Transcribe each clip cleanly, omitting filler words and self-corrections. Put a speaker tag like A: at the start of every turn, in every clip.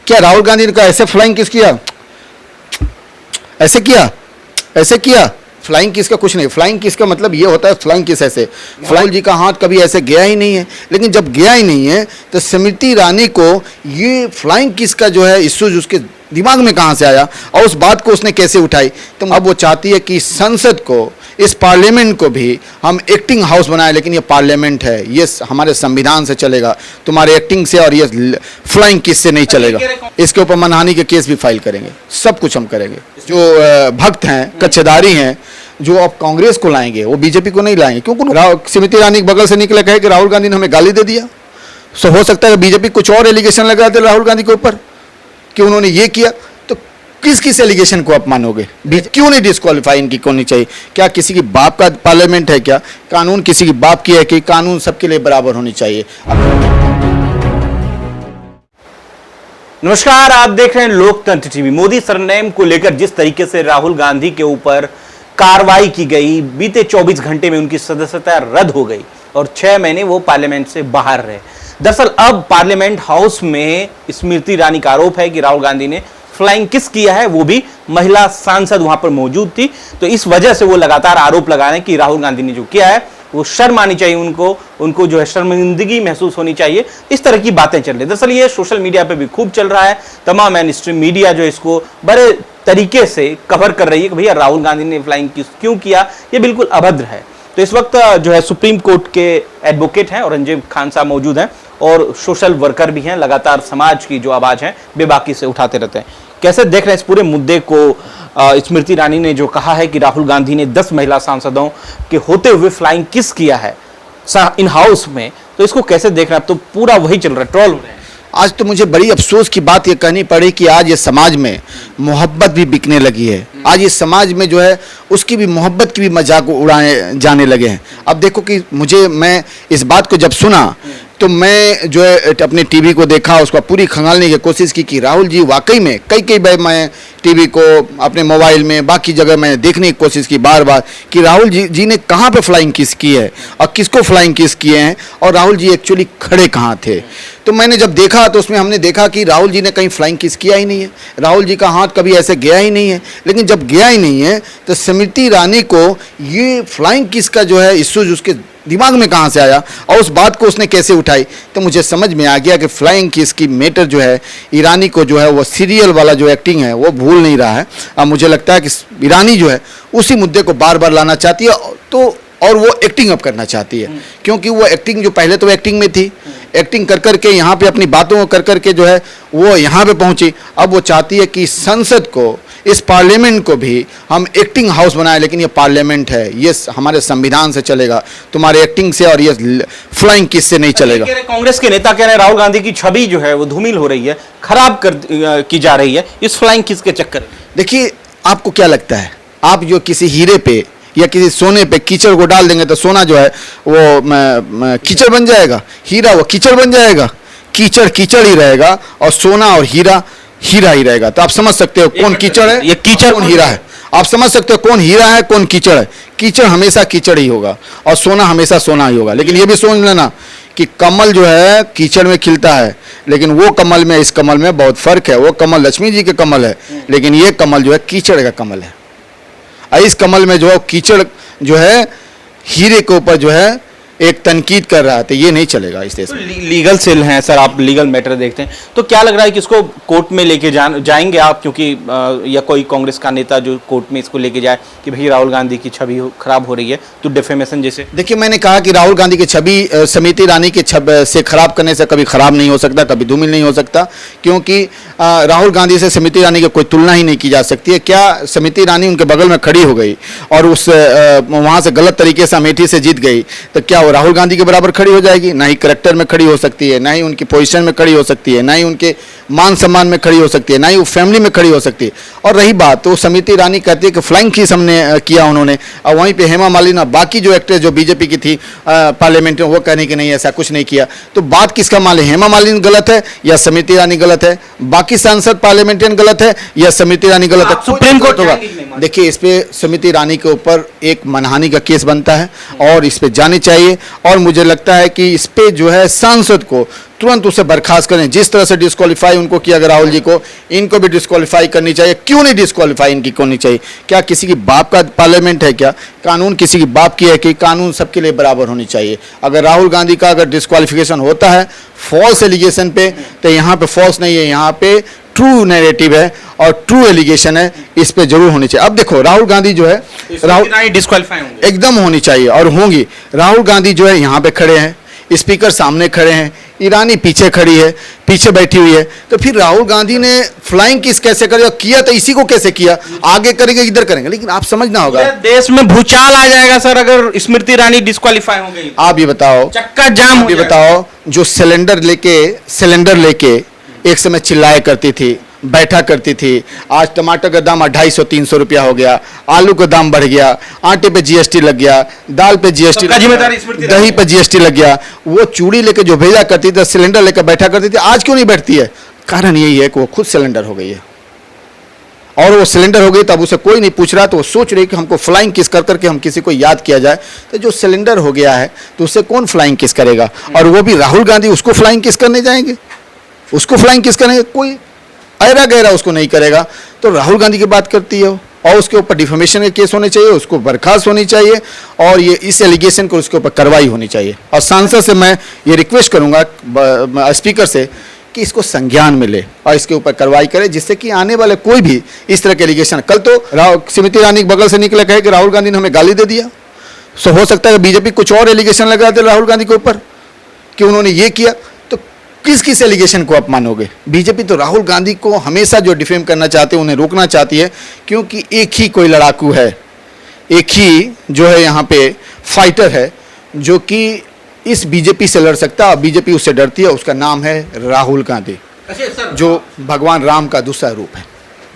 A: क्या राहुल गांधी ने कहा ऐसे फ्लाइंग किस किया, ऐसे किया, ऐसे किया? फ्लाइंग किस का कुछ नहीं। फ्लाइंग किस का मतलब ये होता है फ्लाइंग किस ऐसे। फ्लाइंग जी का हाथ कभी ऐसे गया ही नहीं है। लेकिन जब गया ही नहीं है तो स्मृति ईरानी को ये फ्लाइंग किस का जो है इश्यूज उसके दिमाग में कहाँ से आया और उस बात को उसने कैसे उठाई। तो अब वो चाहती है कि संसद को, इस पार्लियामेंट को भी हम एक्टिंग हाउस बनाए, लेकिन ये पार्लियामेंट है, ये हमारे संविधान से चलेगा, तुम्हारे एक्टिंग से और ये फ्लाइंग किस से नहीं चलेगा। इसके ऊपर मानहानि के केस भी फाइल करेंगे, सब कुछ हम करेंगे। जो भक्त हैं, कच्छेदारी हैं, जो अब कांग्रेस को लाएंगे वो बीजेपी को नहीं लाएंगे, क्योंकि स्मृति ईरानी के बगल से निकले कहे कि राहुल गांधी ने हमें गाली दे दिया। सो हो सकता है बीजेपी कुछ और एलिगेशन लगा दे राहुल गांधी के ऊपर कि उन्होंने ये किया। तो किस किस एलिगेशन को आप मानोगे? क्यों नहीं डिस्क्वालीफाई इनकी होनी चाहिए? क्या किसी की बाप का पार्लियामेंट है? क्या कानून किसी की बाप की है कि कानून सबके लिए बराबर होनी चाहिए?
B: नमस्कार, आप देख रहे हैं लोकतंत्र टीवी। मोदी सरनेम को लेकर जिस तरीके से राहुल गांधी के ऊपर कार्रवाई की गई, बीते 24 घंटे में उनकी सदस्यता रद्द हो गई और 6 महीने वो पार्लियामेंट से बाहर रहे। दरअसल अब पार्लियामेंट हाउस में स्मृति ईरानी का आरोप है कि राहुल गांधी ने फ्लाइंग किस किया है, वो भी महिला सांसद वहां पर मौजूद थी। तो इस वजह से वो लगातार आरोप लगा रहे हैं कि राहुल गांधी ने जो किया है वो शर्म आनी चाहिए, उनको जो है शर्मिंदगी महसूस होनी चाहिए। इस तरह की बातें चल रही है। दरअसल ये सोशल मीडिया पे भी खूब चल रहा है। तमाम मेन स्ट्रीम मीडिया जो इसको बड़े तरीके से कवर कर रही है कि भैया राहुल गांधी ने फ्लाइंग किस क्यों किया, ये बिल्कुल अभद्र है। तो इस वक्त जो है सुप्रीम कोर्ट के एडवोकेट हैं औरंगजेब खान साहब मौजूद हैं और सोशल वर्कर भी हैं, लगातार समाज की जो आवाज है बेबाकी से उठाते रहते हैं। कैसे देख रहे हैं इस पूरे मुद्दे को? स्मृति ईरानी ने जो कहा है कि राहुल गांधी ने 10 महिला सांसदों के होते हुए फ्लाइंग किस किया है इन हाउस में, तो इसको कैसे देख रहे हैं? अब तो पूरा वही चल रहा है, ट्रोल हो रहे हैं।
A: आज तो मुझे बड़ी अफसोस की बात ये कहनी पड़ी कि आज ये समाज में मोहब्बत भी बिकने लगी है। आज इस समाज में जो है उसकी भी मोहब्बत की भी मजाक उड़ाए जाने लगे हैं। अब देखो कि मैं इस बात को जब सुना तो मैं जो है अपने टीवी को देखा, उसको पूरी खंगालने की कोशिश की कि राहुल जी वाकई में कई बार मैं टीवी को अपने मोबाइल में बाकी जगह मैं देखने की कोशिश की बार बार कि राहुल जी ने कहाँ पे फ्लाइंग किस की है और किसको फ्लाइंग किस किए हैं और राहुल जी एक्चुअली खड़े कहाँ थे। तो मैंने जब देखा तो उसमें हमने देखा कि राहुल जी ने कहीं फ्लाइंग किस किया ही नहीं है। राहुल जी का हाथ कभी ऐसे गया ही नहीं है। लेकिन जब गया ही नहीं है तो स्मृति ईरानी को ये फ्लाइंग किस का जो है इश्यूज उसके दिमाग में कहाँ से आया और उस बात को उसने कैसे उठाई। तो मुझे समझ में आ गया कि फ्लाइंग किस की मैटर जो है ईरानी को जो है वो सीरियल वाला जो एक्टिंग है वो भूल नहीं रहा है। अब मुझे लगता है कि ईरानी जो है उसी मुद्दे को बार बार लाना चाहती है तो और वो एक्टिंग अप करना चाहती है, क्योंकि वो एक्टिंग जो पहले तो एक्टिंग में थी, एक्टिंग कर करके यहाँ पे अपनी बातों को कर करके जो है वो यहाँ पे पहुँची। अब वो चाहती है कि संसद को, इस पार्लियामेंट को भी हम एक्टिंग हाउस बनाए, लेकिन ये पार्लियामेंट है, ये हमारे संविधान से चलेगा, तुम्हारे एक्टिंग से और ये फ्लाइंग किस से नहीं चलेगा।
B: कांग्रेस के नेता कह रहे हैं राहुल गांधी की छवि जो है वो धूमिल हो रही है, खराब की जा रही है इस फ्लाइंग किस के चक्कर में।
A: देखिए आपको क्या लगता है, आप जो किसी हीरे पे या किसी सोने पे कीचड़ को डाल देंगे तो सोना जो है वो कीचड़ बन जाएगा, हीरा वो कीचड़ बन जाएगा, कीचड़ कीचड़ ही रहेगा और सोना और हीरा हीरा ही रहेगा। तो आप समझ सकते हो कौन कीचड़ है, ये कीचड़ कौन हीरा है। आप समझ सकते हो कौन हीरा है कौन कीचड़ है। कीचड़ हमेशा कीचड़ ही होगा और सोना हमेशा सोना ही होगा। लेकिन ये भी सोच लेना कि कमल जो है कीचड़ में खिलता है, लेकिन वो कमल में इस कमल में बहुत फर्क है। वो कमल लक्ष्मी जी के कमल है, लेकिन ये कमल जो है कीचड़ का कमल है। इस कमल में जो है कीचड़ जो है हीरे के ऊपर जो है एक तनकीद कर रहा है, तो ये नहीं चलेगा इस देश में।
B: लीगल सेल हैं सर, आप लीगल मैटर देखते हैं तो क्या लग रहा है कि इसको कोर्ट में लेके जाएंगे आप, क्योंकि या कोई कांग्रेस का नेता जो कोर्ट में इसको लेके जाए कि भाई राहुल गांधी की छवि खराब हो रही है, तो डिफेमेशन जैसे।
A: देखिए मैंने कहा कि राहुल गांधी की छवि स्मृति ईरानी की से खराब करने से कभी खराब नहीं हो सकता, कभी धूमिल नहीं हो सकता, क्योंकि राहुल गांधी से स्मृति ईरानी की कोई तुलना ही नहीं की जा सकती है। क्या स्मृति ईरानी उनके बगल में खड़ी हो गई और उस वहाँ से गलत तरीके से अमेठी से जीत गई, तो क्या वो राहुल गांधी के बराबर खड़ी हो जाएगी? ना ही करेक्टर में खड़ी हो सकती है, ना ही उनकी पोजीशन में खड़ी हो सकती है, ना ही उनके मान सम्मान में खड़ी हो सकती है, ना ही वो फैमिली में खड़ी हो सकती है। और रही बात तो स्मृति ईरानी कहती है कि फ्लाइंग किस हमने किया उन्होंने, और वहीं पे हेमा मालिनी बाकी जो एक्ट्रेस जो बीजेपी की थी पार्लियामेंट में वो कहने कि नहीं ऐसा कुछ नहीं किया। तो बात किसका माल है, हेमा मालिनी गलत है या स्मृति ईरानी गलत है? बाकी सांसद पार्लियामेंटियन गलत है या स्मृति ईरानी गलत है? सुप्रीम कोर्ट होगा। देखिए इस पे स्मृति ईरानी के ऊपर एक मानहानि का केस बनता है और इस पे जानी चाहिए और मुझे लगता है कि इस पे जो है सांसद को तुरंत उसे बर्खास्त करें। जिस तरह से डिस्क्वालीफाई उनको किया गया राहुल जी को, इनको भी डिस्क्वालीफाई करनी चाहिए। क्यों नहीं डिस्क्वालीफाई इनकी होनी चाहिए? क्या किसी की बाप का पार्लियामेंट है क्या? कानून किसी की बाप की है कि? कानून सबके लिए बराबर होनी चाहिए। अगर राहुल गांधी का अगर डिस्क्वालिफिकेशन होता है फॉल्स एलिगेशन पे, तो यहाँ पे फॉल्स नहीं है, यहाँ पे ट्रू नैरेटिव है और ट्रू एलिगेशन है, इस पे जरूर होनी चाहिए। अब देखो राहुल गांधी जो है, राहुल
B: डिस्क्वालीफाई होंगे,
A: एकदम होनी चाहिए और होंगी। राहुल गांधी जो है यहाँ पे खड़े हैं, स्पीकर सामने खड़े हैं, ईरानी पीछे खड़ी है, पीछे बैठी हुई है, तो फिर राहुल गांधी ने फ्लाइंग किस कैसे करे? किया तो इसी को कैसे किया? आगे करेंगे इधर करेंगे, लेकिन आप समझना होगा
B: देश में भूचाल आ जाएगा सर अगर स्मृति ईरानी डिस्क्वालीफाई हो गई।
A: आप ये बताओ,
B: चक्का जाम हो
A: ये बताओ, जो सिलेंडर लेके एक समय चिल्लाया करती थी, बैठा करती थी, आज टमाटर का दाम 250-300 रुपया हो गया, आलू का दाम बढ़ गया, आटे पे जीएसटी लग गया, दाल पे जीएसटी लग गया, दही पे जीएसटी लग गया। वो चूड़ी लेके जो भेजा करती थी, सिलेंडर लेकर बैठा करती थी, आज क्यों नहीं बैठती है? कारण यही है कि वो खुद सिलेंडर हो गई है, और वो सिलेंडर हो गई तब उसे कोई नहीं पूछ रहा, तो वो सोच रही कि हमको फ्लाइंग किस कर करके हम किसी को याद किया जाए। तो जो सिलेंडर हो गया है तो उससे कौन फ्लाइंग किस करेगा? और वो भी राहुल गांधी उसको फ्लाइंग किस करने जाएंगे? उसको फ्लाइंग किस करेंगे? कोई ऐरा गहरा उसको नहीं करेगा। तो राहुल गांधी की बात करती है और उसके ऊपर डिफेमेशन के केस होने चाहिए, उसको बर्खास्त होनी चाहिए और ये इस एलिगेशन को उसके ऊपर कार्रवाई होनी चाहिए। और सांसद से मैं ये रिक्वेस्ट करूंगा स्पीकर से कि इसको संज्ञान में ले और इसके ऊपर कार्रवाई करे, जिससे कि आने वाले कोई भी इस तरह के एलिगेशन, कल तो स्मृति ईरानी के बगल से निकले कहे कि राहुल गांधी ने हमें गाली दे दिया, सो हो सकता है बीजेपी कुछ और एलिगेशन लगा दे राहुल गांधी के ऊपर कि उन्होंने ये किया। तो किस एलिगेशन को आप मानोगे? बीजेपी तो राहुल गांधी को हमेशा जो डिफेम करना चाहते हैं, उन्हें रोकना चाहती है, क्योंकि एक ही कोई लड़ाकू है, एक ही जो है यहाँ पे फाइटर है जो कि इस बीजेपी से लड़ सकता है और बीजेपी उससे डरती है। उसका नाम है राहुल गांधी, जो भगवान राम का दूसरा रूप है।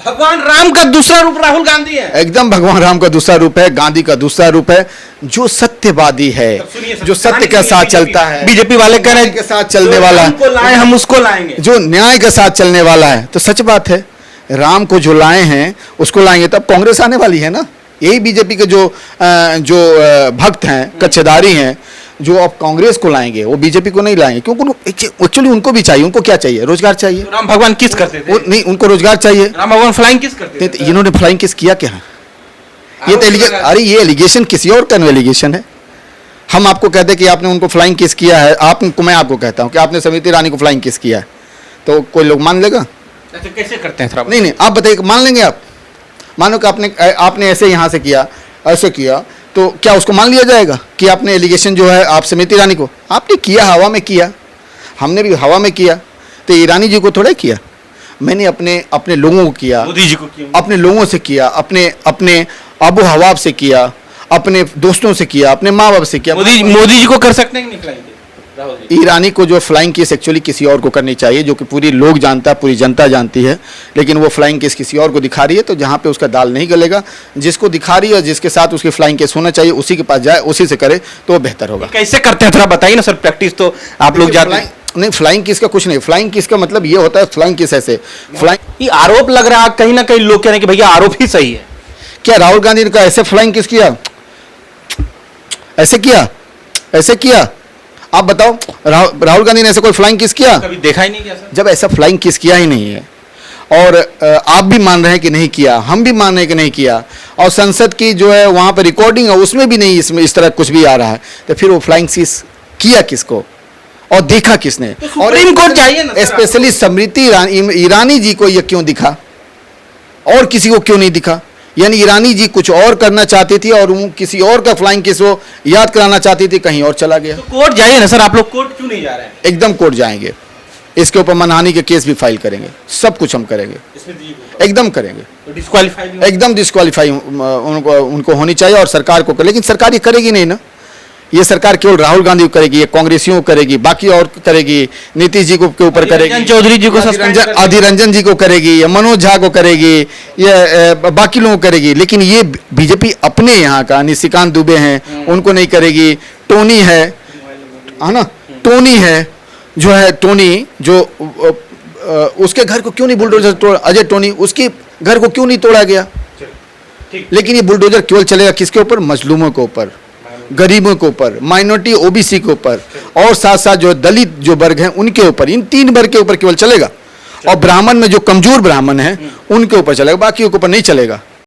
B: भगवान राम का दूसरा रूप राहुल गांधी है।
A: एकदम भगवान राम का दूसरा रूप है, गांधी का दूसरा रूप है, जो सत्यवादी है, जो सत्य के साथ चलता है।
B: बीजेपी वाले कह रहे हैं
A: के साथ चलने वाला है,
B: हम उसको लाएंगे,
A: जो न्याय के साथ चलने वाला है। तो सच बात है, राम को जो लाए हैं उसको लाएंगे, तब कांग्रेस आने वाली है ना। यही बीजेपी के जो भक्त हैं, कच्छेदारी हैं, जो अब कांग्रेस को लाएंगे, वो बीजेपी को नहीं लाएंगे, क्योंकि एक्चुअली उनको भी चाहिए। उनको क्या चाहिए? रोजगार चाहिए।
B: राम भगवान किस करते थे?
A: नहीं, उनको रोजगार चाहिए।
B: राम भगवान फ्लाइंग किस करते थे?
A: इन्होंने फ्लाइंग किस किया क्या? ये तो अरे ये एलिगेशन किसी और का एलिगेशन है। हम आपको कहते हैं कि आपने उनको फ्लाइंग किस किया है, आपको, मैं आपको कहता हूँ कि आपने स्मृति ईरानी को फ्लाइंग किस किया है, तो कोई लोग मान लेगा?
B: कैसे करते हैं?
A: नहीं, आप बताइए, मान लेंगे आप? मानो कि आपने ऐसे यहाँ से किया, ऐसे किया, तो क्या उसको मान लिया जाएगा कि आपने एलिगेशन जो है आप स्मृति ईरानी को आपने किया, हवा में किया, हमने भी हवा में किया, तो ईरानी जी को थोड़ा किया, मैंने अपने लोगों को किया,
B: मोदी जी को किया,
A: अपने लोगों से किया, अपने आबो हवा से किया, अपने दोस्तों से किया, अपने माँ बाप से किया।
B: मोदी जी को कर सकते हैं कि नहीं फ्लाइंग?
A: ईरानी को जो फ्लाइंग किस एक्चुअली किसी और को करनी चाहिए, जो कि पूरी लोग जानता है, पूरी जनता जानती है, लेकिन वो फ्लाइंग किस किसी और को दिखा रही है। तो जहाँ पे उसका दाल नहीं गलेगा, जिसको दिखा रही है, जिसके साथ उसकी फ्लाइंग किस होना चाहिए, उसी के पास जाए, उसी से करे तो बेहतर होगा।
B: कैसे करते हैं थोड़ा बताइए ना सर, प्रैक्टिस तो आप लोग जाते हैं।
A: नहीं, फ्लाइंग किस का कुछ नहीं। फ्लाइंग किस का मतलब ये होता है, फ्लाइंग किस ऐसे फ्लाइंग,
B: ये आरोप लग रहा है कहीं ना कहीं, लोग कह रहे हैं कि भैया आरोप ही सही है।
A: क्या राहुल गांधी ने कहा ऐसे फ्लाइंग किस किया, ऐसे किया, ऐसे किया? आप बताओ, राहुल गांधी ने ऐसे कोई फ्लाइंग किस किया?
B: कभी देखा ही नहीं किया सर।
A: जब ऐसा फ्लाइंग किस किया ही नहीं है, और आप भी मान रहे हैं कि नहीं किया, हम भी मान रहे हैं कि नहीं किया, और संसद की जो है वहां पर रिकॉर्डिंग है, उसमें भी नहीं इसमें इस तरह कुछ भी आ रहा है, तो फिर वो फ्लाइंग किस किया किसको और देखा किसने?
B: तो और सुप्रीम कोर्ट चाहिए ना,
A: स्पेशली स्मृति ईरानी जी को ये क्यों दिखा और किसी को क्यों नहीं दिखा? यानी ईरानी जी कुछ और करना चाहती थी और वो किसी और का फ्लाइंग किस वो याद कराना चाहती थी, कहीं और चला गया।
B: तो कोर्ट जाइए ना सर, आप लोग कोर्ट क्यों नहीं जा रहे हैं?
A: एकदम कोर्ट जाएंगे, इसके ऊपर मानहानि के केस भी फाइल करेंगे, सब कुछ हम करेंगे, एकदम करेंगे।
B: तो डिस्क्वालीफाई
A: एकदम डिस्क्वालीफाई उनको होनी चाहिए और सरकार को, लेकिन सरकार ये करेगी नहीं ना। ये सरकार केवल राहुल गांधी को करेगी, ये कांग्रेसियों को करेगी, बाकी और करेगी, नीतीश जी को के ऊपर करेगी,
B: चौधरी जी को,
A: अधीर रंजन जी को करेगी, या मनोज झा को करेगी, या बाकी लोगों को करेगी, लेकिन ये बीजेपी अपने यहाँ का निशिकांत दुबे हैं उनको नहीं करेगी। टोनी है ना, टोनी है जो है, टोनी जो उसके घर को क्यों नहीं बुलडोजर तोड़ा, अजय टोनी, उसके घर को क्यों नहीं तोड़ा गया? लेकिन ये बुलडोजर केवल चलेगा किसके ऊपर? मजलूमों के ऊपर, गरीबों के ऊपर, माइनॉरिटी ओबीसी के ऊपर और साथ साथ जो दलित जो वर्ग हैं उनके ऊपर, इन 3 वर्ग के ऊपर केवल चलेगा। और ब्राह्मण में जो कमजोर ब्राह्मण हैं उनके ऊपर चलेगा, बाकी के ऊपर नहीं चलेगा।